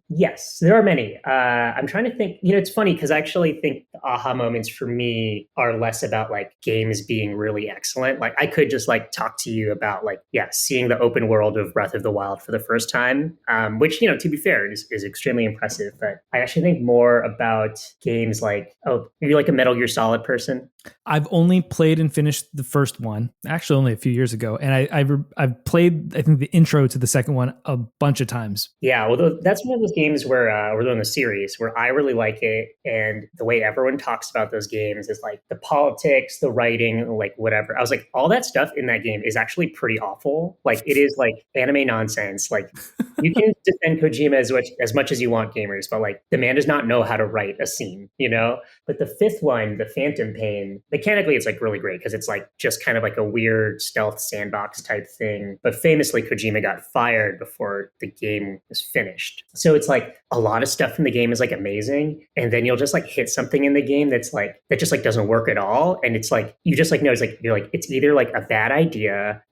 Yes, there are many. I'm trying to think, it's funny because I actually think the aha moments for me are less about like games being really excellent. Like I could just like talk to you about like, seeing the open world of Breath of the Wild for the first time, which, to be fair, is extremely impressive. But I actually think more about games like, are you like a Metal Gear Solid person? I've only played and finished the first one, actually only a few years ago. And I've played, I think, the intro to the second one a bunch of times. Yeah, well, that's one of those games where we're doing the series where I really like it. And the way everyone talks about those games is like the politics, the writing, like whatever. I was like, all that stuff in that game is actually pretty awful. Like it is like anime nonsense. Like you can defend Kojima as much as you want, gamers, but like the man does not know how to write a scene, But the fifth one, the Phantom Pain, mechanically it's like really great because it's like just kind of like a weird stealth sandbox type thing. But famously, Kojima got fired before the game was finished. So it's like a lot of stuff in the game is like amazing. And then you'll just like hit something in the game that just like doesn't work at all. And it's like, you just like know, it's either like a bad idea,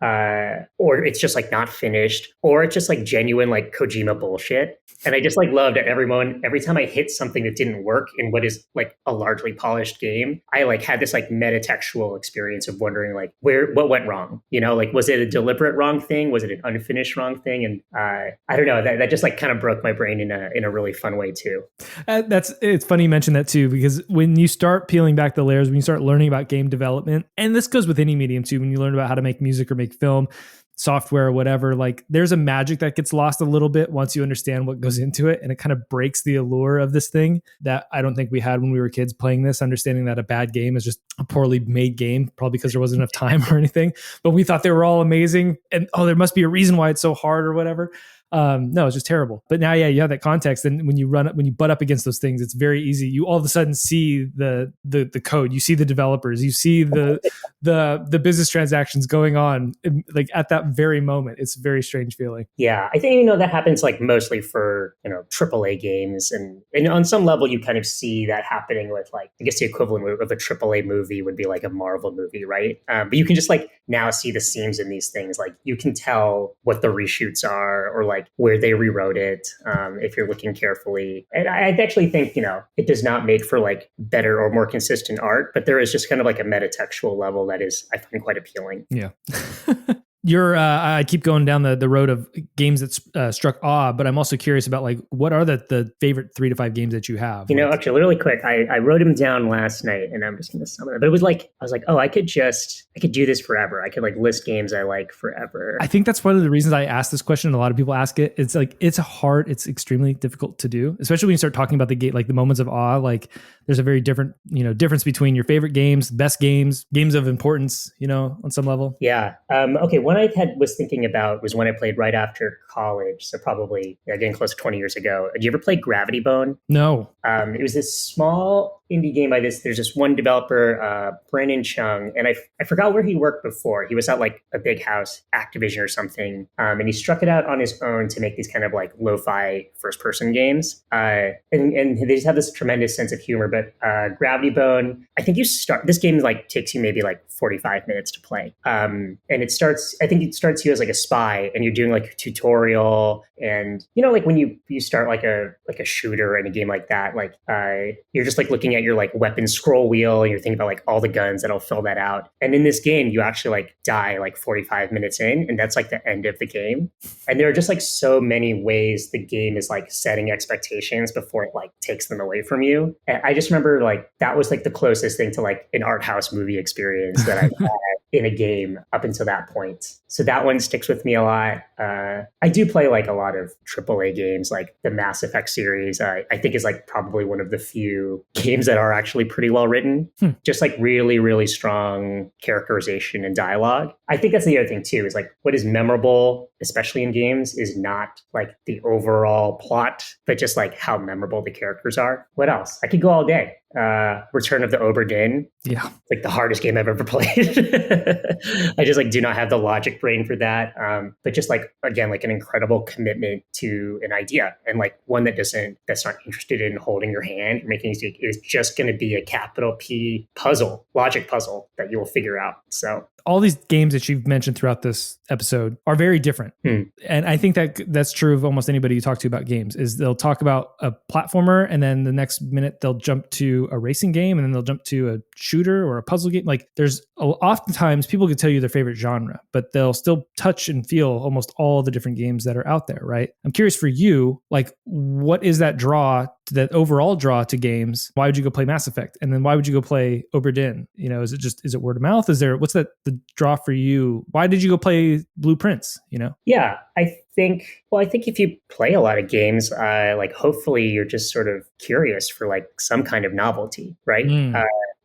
or it's just like not finished, or it's just like genuine like Kojima bullshit. And I just like loved at every time I hit something that didn't work in what is like a largely polished game, I like had this like metatextual experience of wondering like what went wrong, like was it a deliberate wrong thing? Was it an unfinished wrong thing? And I don't know, that just like kind of broke my brain in a really fun way too. It's funny you mentioned that too, because when you start peeling back the layers, when you start learning about game development, and this goes with any medium too, when you learn about how to make music or make film, software or whatever, like there's a magic that gets lost a little bit once you understand what goes into it, and it kind of breaks the allure of this thing that I don't think we had when we were kids playing this, understanding that a bad game is just a poorly made game, probably because there wasn't enough time or anything, but we thought they were all amazing and there must be a reason why it's so hard or whatever. No, it's just terrible. But now, you have that context, and when you butt up against those things, it's very easy. You all of a sudden see the code, you see the developers, you see the business transactions going on, like at that very moment. It's a very strange feeling. Yeah, I think that happens like mostly for AAA games, and on some level you kind of see that happening with like I guess the equivalent of a AAA movie would be like a Marvel movie, right? But you can just like now see the seams in these things. Like you can tell what the reshoots are, or like where they rewrote it, if you're looking carefully. And I actually think, it does not make for like better or more consistent art, but there is just kind of like a metatextual level that is, I find, quite appealing. Yeah. I keep going down the road of games that struck awe, but I'm also curious about like, what are the favorite 3 to 5 games that you have? Actually, really quick, I wrote them down last night, and I'm just going to sum it up. But it was like, I was like, I could do this forever. I could like list games I like forever. I think that's one of the reasons I asked this question. A lot of people ask it. It's like, it's extremely difficult to do, especially when you start talking about the game, like the moments of awe. Like there's a very different, difference between your favorite games, best games of importance, on some level. Yeah. Okay. One I was thinking about was one I played right after college. So probably getting close to 20 years ago. Did you ever play Gravity Bone? No. It was this small indie game there's this one developer, Brandon Chung, and I forgot where he worked before. He was at like a big house, Activision or something. And he struck it out on his own to make these kind of like lo-fi first person games. And they just have this tremendous sense of humor. But Gravity Bone, I think this game like takes you maybe like 45 minutes to play. And it starts you as like a spy, and you're doing like a tutorial, and like when you start like a shooter in a game like that, like you're just like looking at your like weapon scroll wheel, and you're thinking about like all the guns that'll fill that out. And in this game, you actually like die like 45 minutes in, and that's like the end of the game. And there are just like so many ways the game is like setting expectations before it like takes them away from you. And I just remember like that was like the closest thing to like an art house movie experience that I had. in a game up until that point. So that one sticks with me a lot. I do play like a lot of AAA games, like the Mass Effect series. I think is like probably one of the few games that are actually pretty well written. Just like really, really strong characterization and dialogue. I think that's the other thing too, is like what is memorable, especially in games, is not like the overall plot, but just like how memorable the characters are. What else? I could go all day. Return of the Obra Dinn. Yeah. Like the hardest game I've ever played. I just like do not have the logic brain for that. But just like, again, like an incredible commitment to an idea, and like one that's not interested in holding your hand or making it is just going to be a capital P puzzle, logic puzzle that you will figure out. So all these games that you've mentioned throughout this episode are very different. And I think that that's true of almost anybody you talk to about games, is they'll talk about a platformer and then the next minute they'll jump to a racing game and then they'll jump to a shooter or a puzzle game. Like there's oftentimes people could tell you their favorite genre, but they'll still touch and feel almost all the different games that are out there, right? I'm curious for you, like what is that that overall draw to games? Why would you go play Mass Effect? And then why would you go play Obra Dinn? You know, is it word of mouth? What's the draw for you? Why did you go play Blue Prince? You know? Yeah, I think if you play a lot of games, like hopefully you're just sort of curious for like some kind of novelty, right?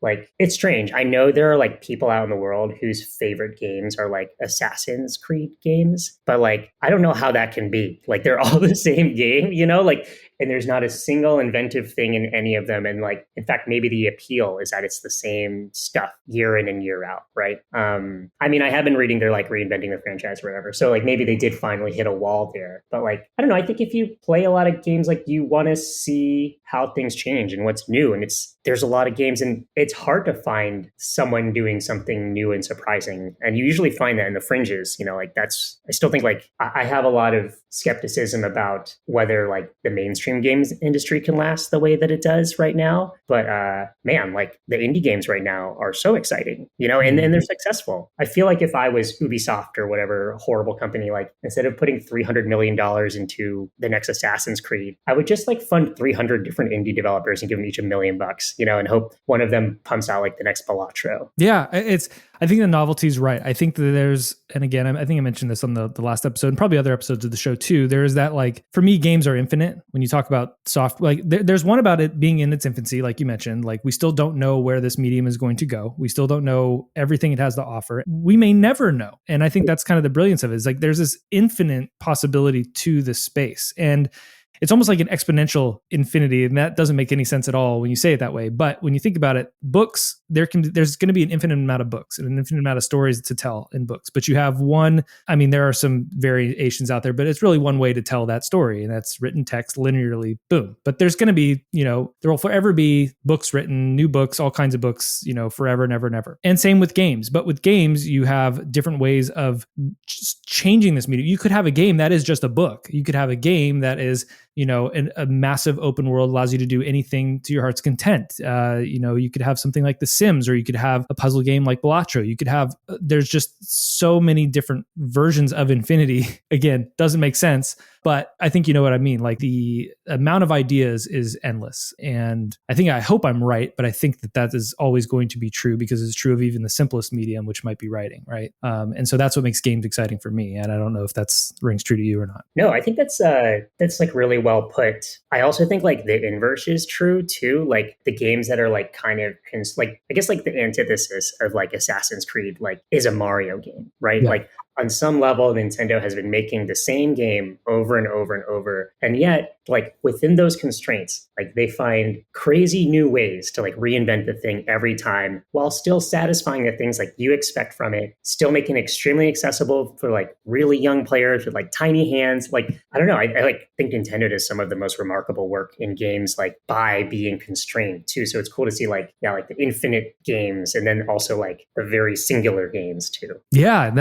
Like it's strange. I know there are like people out in the world whose favorite games are like Assassin's Creed games, but like I don't know how that can be. Like they're all the same game, you know, like, and there's not a single inventive thing in any of them. And like, in fact, maybe the appeal is that it's the same stuff year in and year out, right? I mean, I have been reading they're like reinventing the franchise or whatever. So like maybe they did finally hit a wall there. But like, I don't know. I think if you play a lot of games, like you want to see how things change and what's new. And there's a lot of games and it's hard to find someone doing something new and surprising. And you usually find that in the fringes, you know, like I still think like I have a lot of skepticism about whether like the mainstream games industry can last the way that it does right now. But man, like the indie games right now are so exciting, you know, and they're successful. I feel like if I was Ubisoft or whatever horrible company, like instead of putting $300 million into the next Assassin's Creed, I would just like fund 300 different indie developers and give them each $1 million, you know, and hope one of them pumps out like the next Balatro. Yeah, I think the novelty's right. I think that and again, I think I mentioned this on the last episode and probably other episodes of the show too. There is that like, for me, games are infinite. When you talk about like there's one about it being in its infancy, like you mentioned, like we still don't know where this medium is going to go. We still don't know everything it has to offer. We may never know. And I think that's kind of the brilliance of it, is like there's this infinite possibility to this space. And it's almost like an exponential infinity, and that doesn't make any sense at all when you say it that way. But when you think about it, books, there's going to be an infinite amount of books and an infinite amount of stories to tell in books. But you have there are some variations out there, but it's really one way to tell that story, and that's written text linearly, boom. But there's going to be, you know, there will forever be books written, new books, all kinds of books, you know, forever and ever and ever. And same with games. But with games, you have different ways of just changing this medium. You could have a game that is just a book. You could have a game that is, you know, a massive open world, allows you to do anything to your heart's content. You know, you could have something like The Sims, or you could have a puzzle game like Balatro. You could have, there's just so many different versions of infinity. Again, doesn't make sense, but I think you know what I mean. Like the amount of ideas is endless. And I hope I'm right, but I think that is always going to be true, because it's true of even the simplest medium, which might be writing, right? And so that's what makes games exciting for me. And I don't know if that's rings true to you or not. No, I think that's like really well put. I also think like the inverse is true too. Like the games that are like kind of like, I guess like the antithesis of like Assassin's Creed, like is a Mario game, right? Yeah. Like on some level, Nintendo has been making the same game over and over and over. And yet, like within those constraints, like they find crazy new ways to like reinvent the thing every time, while still satisfying the things like you expect from it, still making it extremely accessible for like really young players with like tiny hands. Like, I don't know. I like think Nintendo does some of the most remarkable work in games, like by being constrained too. So it's cool to see like the infinite games, and then also like the very singular games too. Yeah,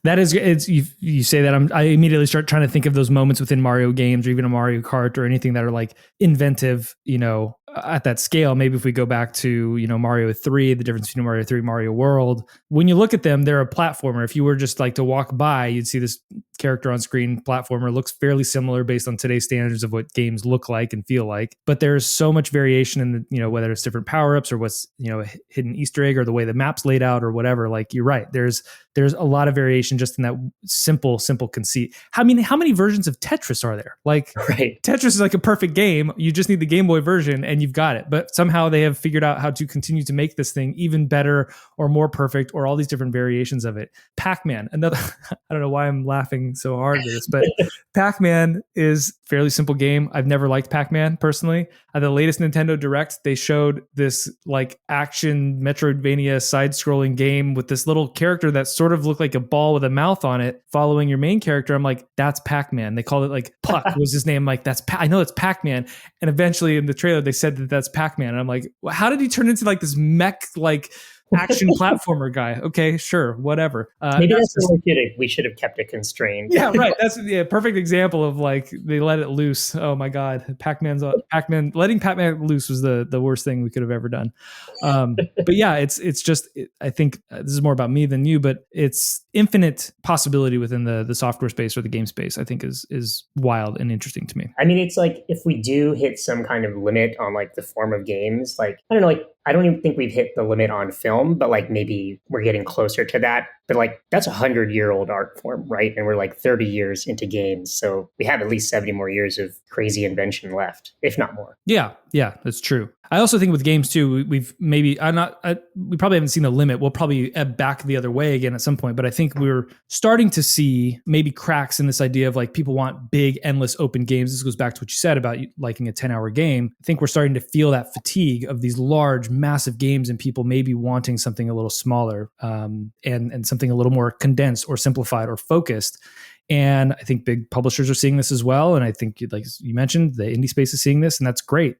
that is, you say that, I immediately start trying to think of those moments within Mario games, or even a Mario Kart, or anything that are like inventive, you know, at that scale, maybe if we go back to, Mario 3, the difference between Mario 3 and Mario World, when you look at them, they're a platformer. If you were just like to walk by, you'd see this character on screen platformer, looks fairly similar based on today's standards of what games look like and feel like. But there's so much variation in the, whether it's different power-ups or what's, a hidden Easter egg or the way the map's laid out or whatever. Like, you're right. There's a lot of variation just in that simple conceit. How many versions of Tetris are there? Like, right. Tetris is like a perfect game. You just need the Game Boy version and you've got it. But somehow they have figured out how to continue to make this thing even better or more perfect, or all these different variations of it. Pac-Man, another, I don't know why I'm laughing so hard at this, but Pac-Man is a fairly simple game. I've never liked Pac-Man personally. At the latest Nintendo Direct, they showed this like action Metroidvania side-scrolling game with this little character that sort of looked like a ball with a mouth on it following your main character. I'm like, that's Pac-Man. They called it like Puck was his name. I'm like, I know it's Pac-Man. And eventually in the trailer, they said that that's Pac-Man. And I'm like, well, how did he turn into like this mech, like action platformer guy? Okay, sure, whatever. Maybe that's we should have kept it constrained. Yeah, right. That's a perfect example of like they let it loose. Oh my God, Pac-Man letting Pac-Man loose was the worst thing we could have ever done. But yeah, it's just I think this is more about me than you, but it's infinite possibility within the software space or the game space. I think is wild and interesting to me. I mean, it's like if we do hit some kind of limit on like the form of games, like I don't know, like I don't even think we've hit the limit on film, but like maybe we're getting closer to that. But like that's 100-year-old art form, right? And we're like 30 years into games. So we have at least 70 more years of crazy invention left, if not more. Yeah, that's true. I also think with games too, we probably haven't seen the limit. We'll probably ebb back the other way again at some point. But I think we're starting to see maybe cracks in this idea of like people want big, endless open games. This goes back to what you said about liking a 10-hour game. I think we're starting to feel that fatigue of these large, massive games and people maybe wanting something a little smaller and something a little more condensed or simplified or focused. And I think big publishers are seeing this as well. And I think, like you mentioned, the indie space is seeing this, and that's great.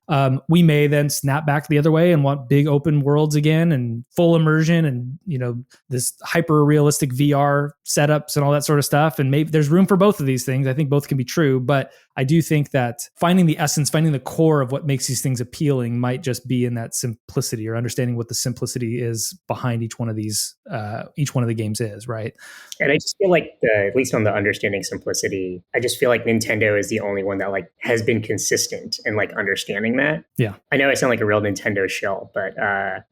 We may then snap back the other way and want big open worlds again and full immersion and, this hyper realistic VR setups and all that sort of stuff. And maybe there's room for both of these things. I think both can be true, but I do think that finding the essence, finding the core of what makes these things appealing might just be in that simplicity or understanding what the simplicity is behind each one of these, each one of the games is, right? And I just feel like at least on the understanding simplicity, I just feel like Nintendo is the only one that like has been consistent in like understanding that. Yeah. I know I sound like a real Nintendo shill, but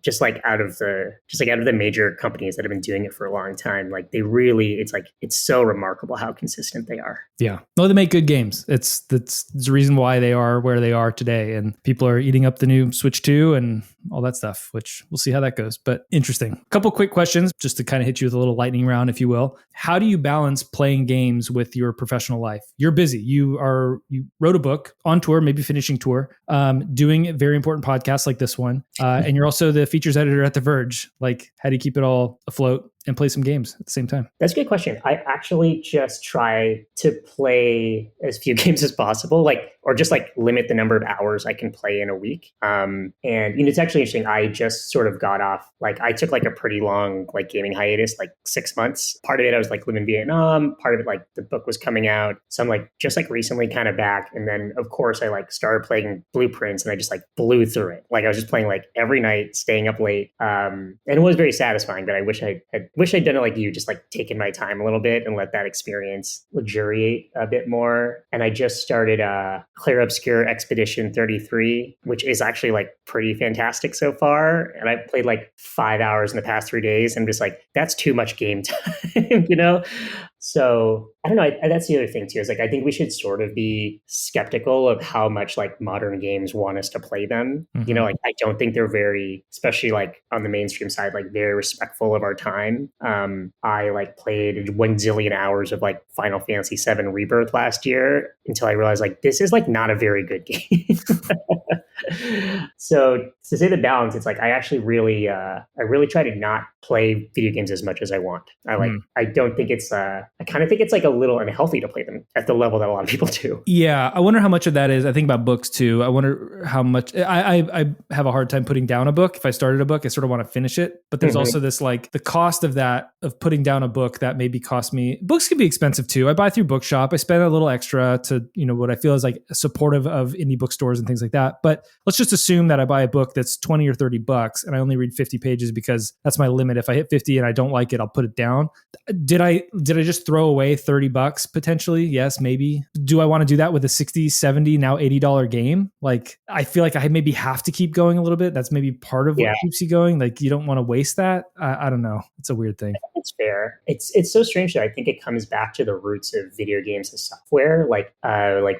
just like out of the major companies that have been doing it for a long time, like they really, it's so remarkable how consistent they are. Yeah. No, they make good games. That's the reason why they are where they are today. And people are eating up the new Switch 2 and all that stuff, which we'll see how that goes. But interesting. A couple quick questions just to kind of hit you with a little lightning round, if you will. How do you balance playing games with your professional life? You're busy. You wrote a book, on tour, maybe finishing tour, doing a very important podcasts like this one. And you're also the features editor at The Verge. Like, how do you keep it all afloat and play some games at the same time? That's a good question. I actually just try to play as few games as possible, or just limit the number of hours I can play in a week. And it's actually interesting. I just sort of got off, I took a pretty long gaming hiatus, 6 months. Part of it I was living in Vietnam. Part of it the book was coming out. So I'm just recently kind of back. And then of course I started playing Blueprints and I just blew through it. I was just playing every night, staying up late. And it was very satisfying, but I wish I'd done it like you, just taken my time a little bit and let that experience luxuriate a bit more. And I just started Clear Obscure Expedition 33, which is actually pretty fantastic so far. And I've played 5 hours in the past 3 days. And I'm just that's too much game time, So I don't know. That's the other thing too, is I think we should sort of be skeptical of how much modern games want us to play them. Mm-hmm. I don't think they're very, especially on the mainstream side, very respectful of our time. I played 1 zillion hours of Final Fantasy VII Rebirth last year until I realized this is not a very good game. So to say the balance, it's I actually really, I really try to not play video games as much as I want. I don't think it's, I kind of think it's a little unhealthy to play them at the level that a lot of people do. Yeah. I wonder how much of that is. I think about books too. I wonder how much I have a hard time putting down a book. If I started a book, I sort of want to finish it, but there's also this the cost of that, of putting down a book that maybe cost me. Books can be expensive too. I buy through Bookshop. I spend a little extra to, what I feel is supportive of indie bookstores and things like that. But let's just assume that I buy a book that's 20 or 30 bucks and I only read 50 pages because that's my limit. If I hit 50 and I don't like it, I'll put it down. Did I just throw away 30 bucks potentially? Yes, maybe. Do I want to do that with a 60, 70, now $80 game? Like, I feel like I maybe have to keep going a little bit. That's maybe part of what keeps you going. Like, you don't want to waste that. I don't know. It's a weird thing. It's fair. It's so strange that I think it comes back to the roots of video games as software. Like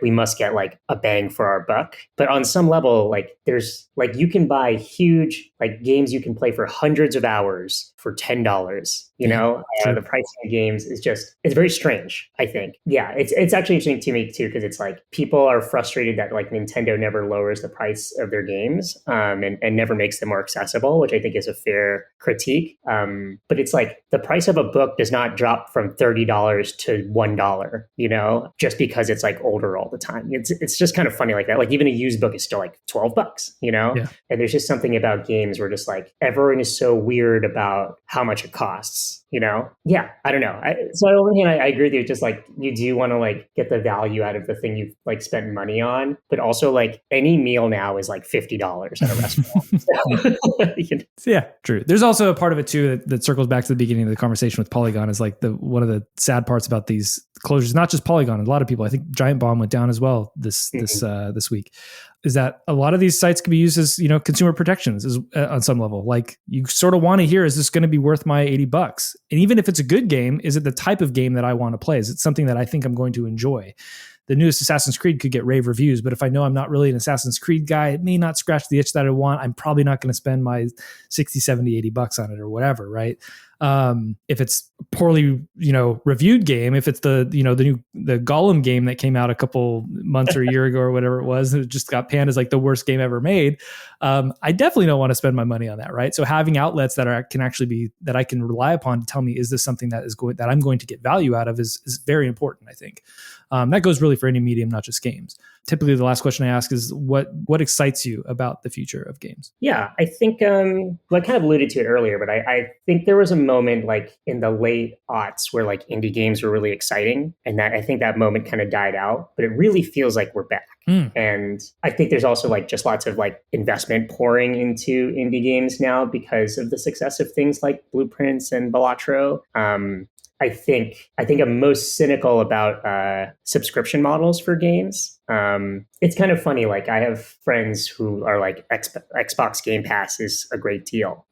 we must get like a bang for our buck. But on some level, like there's like you can buy huge like games you can play for hundreds of hours for $10. You know, the pricing of games is it's very strange, I think. Yeah, it's actually interesting to me too, because it's like people are frustrated that like Nintendo never lowers the price of their games and never makes them more accessible, which I think is a fair critique. But it's like the price of a book does not drop from $30 to $1, you know, just because it's like older all the time. It's just kind of funny like that. Like even a used book is still like $12, you know? Yeah. And there's just something about games where just like everyone is so weird about how much it costs, you know? Yeah, I don't know. So on the one hand, I agree with you. Just like you do want to like get the value out of the thing you've like spent money on, but also like any meal now is like $50 at a restaurant. Yeah, true. There's also a part of it too that circles back to the beginning of the conversation with Polygon is like one of the sad parts about these closures, not just Polygon, a lot of people. I think Giant Bomb went down as well this week. Is that a lot of these sites can be used as, you know, consumer protections on some level. Like you sort of want to hear, is this going to be worth my $80? And even if it's a good game, is it the type of game that I want to play? Is it something that I think I'm going to enjoy? The newest Assassin's Creed could get rave reviews, but if I know I'm not really an Assassin's Creed guy, it may not scratch the itch that I want. I'm probably not going to spend my 60, 70, $80 on it or whatever, right? If it's poorly, you know, reviewed game, if it's the Gollum game that came out a couple months or a year ago or whatever it was, it just got panned as like the worst game ever made. I definitely don't want to spend my money on that, right? So having outlets that I can rely upon to tell me, is this something that I'm going to get value out of is very important, I think. That goes really for any medium, not just games. Typically, the last question I ask is what excites you about the future of games? Yeah, I think well, I kind of alluded to it earlier, but I think there was a moment like in the late aughts where like indie games were really exciting, and that I think that moment kind of died out. But it really feels like we're back. And I think there's also like just lots of like investment pouring into indie games now because of the success of things like Blueprints and Balatro. I think I'm most cynical about subscription models for games. It's kind of funny. Like I have friends who are like Xbox Game Pass is a great deal.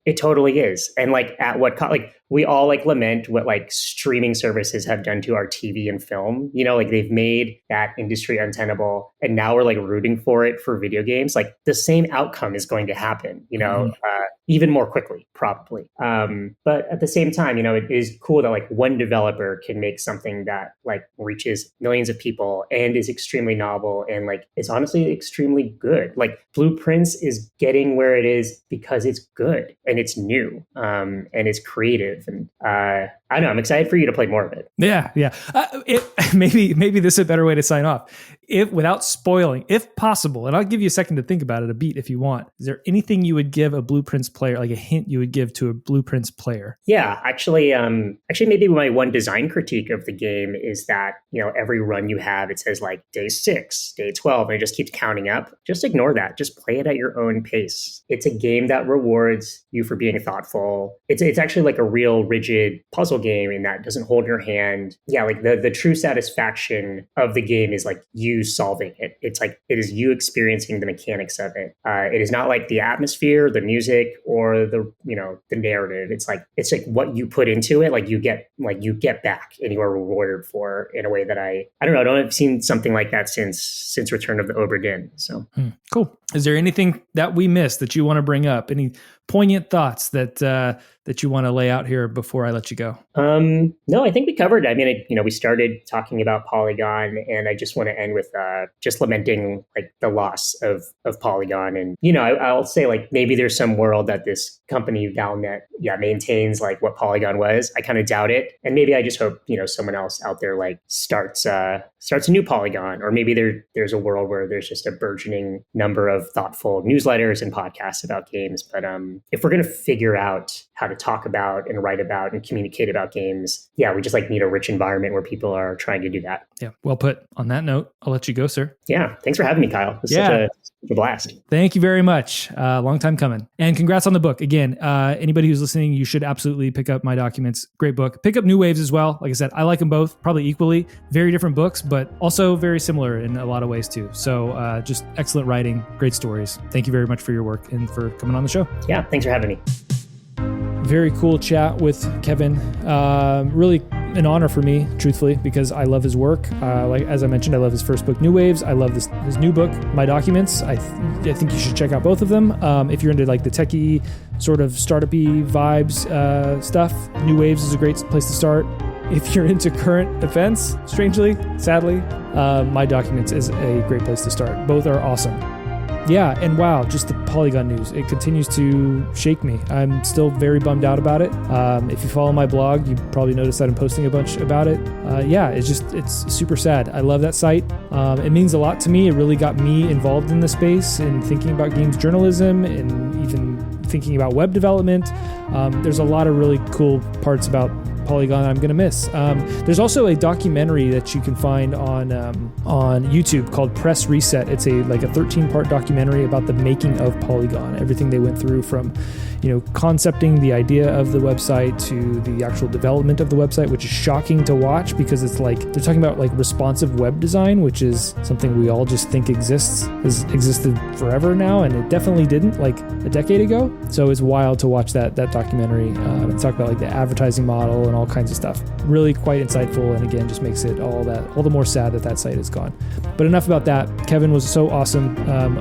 It totally is. And like at what like we all like lament what like streaming services have done to our TV and film. You know, like they've made that industry untenable, and now we're like rooting for it for video games. Like the same outcome is going to happen. You know. Even more quickly, probably. But at the same time, you know, it is cool that like one developer can make something that like reaches millions of people and is extremely novel and like is honestly extremely good. Like Blueprints is getting where it is because it's good and it's new and it's creative. And I don't know, I'm excited for you to play more of it. Yeah. Maybe this is a better way to sign off. If without spoiling, if possible, and I'll give you a second to think about it, a beat if you want. Is there anything you would give a Blueprints player, like a hint you would give to a Blueprints player? Yeah, actually maybe my one design critique of the game is that, you know, every run you have, it says like day 6, day 12, and it just keeps counting up. Just ignore that. Just play it at your own pace. It's a game that rewards you for being thoughtful. It's actually like a real rigid puzzle game in that it doesn't hold your hand. Yeah, like the true satisfaction of the game is like you solving it. It's like it is you experiencing the mechanics of it. It is not like the atmosphere, the music, or the narrative. It's like what you put into it. Like you get back, and you are rewarded for in a way that I don't know. I don't have seen something like that since Return of the Obra Dinn. So cool. Is there anything that we missed that you want to bring up? Any poignant thoughts that you want to lay out here before I let you go? No, I think we covered. I mean, we started talking about Polygon, and I just want to end with just lamenting like the loss of Polygon. And I'll say like maybe there's some world that this company Valnet maintains like what Polygon was. I kind of doubt it, and maybe I just hope someone else out there like starts a new Polygon, or maybe there's a world where there's just a burgeoning number of thoughtful newsletters and podcasts about games. But if we're going to figure out how to and talk about and write about and communicate about games. Yeah, we just like need a rich environment where people are trying to do that. Yeah, well put. On that note, I'll let you go, sir. Yeah, thanks for having me, Kyle. It was such a blast. Thank you very much. Long time coming. And congrats on the book. Again, anybody who's listening, you should absolutely pick up My Documents. Great book. Pick up New Waves as well. Like I said, I like them both, probably equally. Very different books, but also very similar in a lot of ways too. So just excellent writing, great stories. Thank you very much for your work and for coming on the show. Yeah, thanks for having me. Very cool chat with Kevin. Really an honor for me, truthfully, because I love his work. Like as I mentioned, I love his first book, New Waves. I love his new book, My Documents. I think you should check out both of them. If you're into like the techie sort of startup-y vibes stuff, New Waves is a great place to start. If you're into current events, strangely, sadly, My Documents is a great place to start. Both are awesome. Yeah, and wow, just the Polygon news. It continues to shake me. I'm still very bummed out about it. If you follow my blog, you probably noticed that I'm posting a bunch about it. Yeah, it's super sad. I love that site. It means a lot to me. It really got me involved in the space and thinking about games journalism and even thinking about web development. There's a lot of really cool parts about Polygon I'm going to miss. There's also a documentary that you can find on YouTube called Press Reset. It's a 13-part documentary about the making of Polygon, everything they went through from, concepting the idea of the website to the actual development of the website, which is shocking to watch because it's like they're talking about like responsive web design, which is something we all just think has existed forever now, and it definitely didn't like a decade ago. So it's wild to watch that documentary and talk about like the advertising model and all kinds of stuff. Really quite insightful, and again, just makes it all the more sad that site is gone. But enough about that. Kevin was so awesome.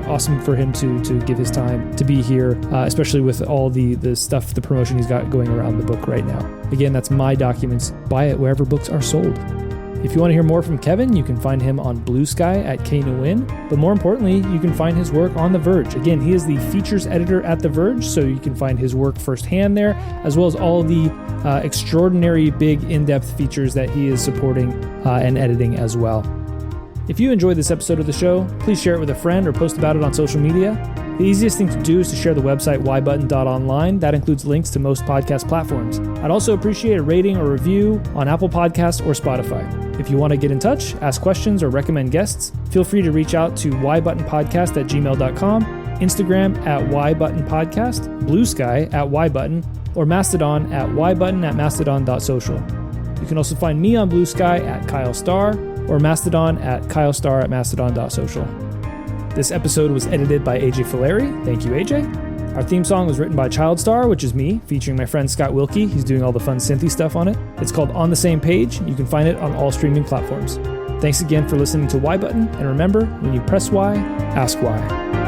Awesome for him to give his time to be here, especially with all the stuff, the promotion he's got going around the book right now. Again, that's My Documents. Buy it wherever books are sold. If you want to hear more from Kevin, you can find him on Blue Sky at Nguyen. But more importantly, you can find his work on The Verge. Again, he is the features editor at The Verge, so you can find his work firsthand there, as well as all the extraordinary big in-depth features that he is supporting and editing as well. If you enjoyed this episode of the show, please share it with a friend or post about it on social media. The easiest thing to do is to share the website whybutton.online. That includes links to most podcast platforms. I'd also appreciate a rating or review on Apple Podcasts or Spotify. If you want to get in touch, ask questions, or recommend guests, feel free to reach out to whybuttonpodcast@gmail.com, Instagram at whybuttonpodcast, Blue Sky at whybutton, or Mastodon at whybutton@mastodon.social. You can also find me on Blue Sky at Kyle Starr, or Mastodon at kylestarr@mastodon.social. This episode was edited by AJ Fileri. Thank you, AJ. Our theme song was written by Starr, which is me, featuring my friend Scott Wilkie. He's doing all the fun synthy stuff on it. It's called On the Same Page. You can find it on all streaming platforms. Thanks again for listening to Why Button, and remember, when you press Y, ask why.